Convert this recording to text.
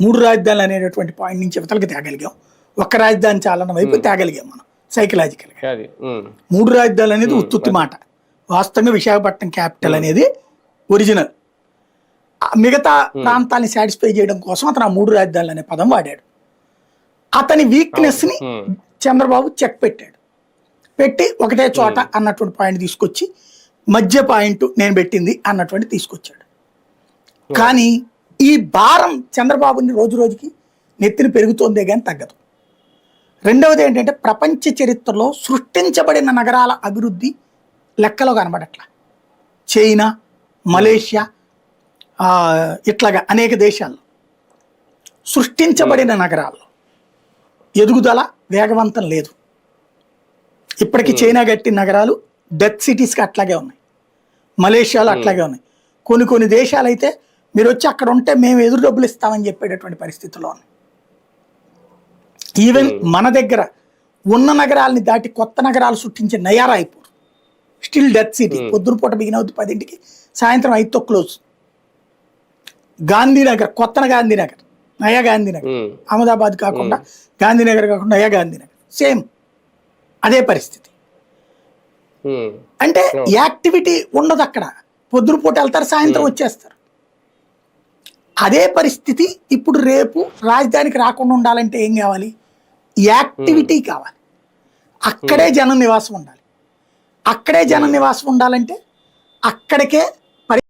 మూడు రాజధానులు అనేటటువంటి పాయింట్ నుంచి ఇవతలకి తేగలిగాం. ఒక్క రాజధాని చాలన్న వైపు తేగలిగాం మనం సైకలాజికల్గా. మూడు రాజధానులు అనేది ఉత్తుత్తి మాట. వాస్తవంగా విశాఖపట్నం క్యాపిటల్ అనేది ఒరిజినల్. మిగతా ప్రాంతాన్ని సాటిస్ఫై చేయడం కోసం అతను ఆ మూడు రాజధానులు అనే పదం వాడాడు. అతని వీక్నెస్ ని చంద్రబాబు చెక్ పెట్టాడు. పెట్టి ఒకటే చోట అన్నటువంటి పాయింట్ తీసుకొచ్చి మధ్య పాయింట్ నేను పెట్టింది అన్నటువంటి తీసుకొచ్చాడు. కానీ ఈ భారం చంద్రబాబుని రోజు రోజుకి నెత్తిన పెరుగుతోందే కానీ తగ్గదు. రెండవది ఏంటంటే ప్రపంచ చరిత్రలో సృష్టించబడిన నగరాల అభివృద్ధి లెక్కలో కనబడట్లా. చైనా, మలేషియా, ఇట్లాగా అనేక దేశాల్లో సృష్టించబడిన నగరాల్లో ఎదుగుదల వేగవంతం లేదు. ఇప్పటికీ చైనా కట్టిన నగరాలు డెత్ సిటీస్కి అట్లాగే ఉన్నాయి. మలేషియాలో అట్లాగే ఉన్నాయి. కొన్ని దేశాలు అయితే మీరు వచ్చి అక్కడ ఉంటే మేము ఎదురు డబ్బులు ఇస్తామని చెప్పేటటువంటి పరిస్థితుల్లో ఉన్నాయి. ఈవెన్ మన దగ్గర ఉన్న నగరాలని దాటి కొత్త నగరాలు సృష్టించే నయారాయ్పూర్ స్టిల్ డెత్ సిటీ. పొద్దునపూట బిగిన్ అవుతుంది 10ంటికి, సాయంత్రం 5తో క్లోజ్. గాంధీనగర్, కొత్త గాంధీనగర్, నయా గాంధీనగర్, అహ్మదాబాద్ కాకుండా గాంధీనగర్ కాకుండా నయా గాంధీనగర్ సేమ్ అదే పరిస్థితి. అంటే యాక్టివిటీ ఉండదు అక్కడ. పొద్దునపూట వెళ్తారు, సాయంత్రం వచ్చేస్తారు. అదే పరిస్థితి ఇప్పుడు రేపు రాజధానికి రాకుండా ఉండాలంటే ఏం కావాలి? యాక్టివిటీ కావాలి. అక్కడే జన నివాసం ఉండాలి. అక్కడే జన నివాసం ఉండాలంటే అక్కడికే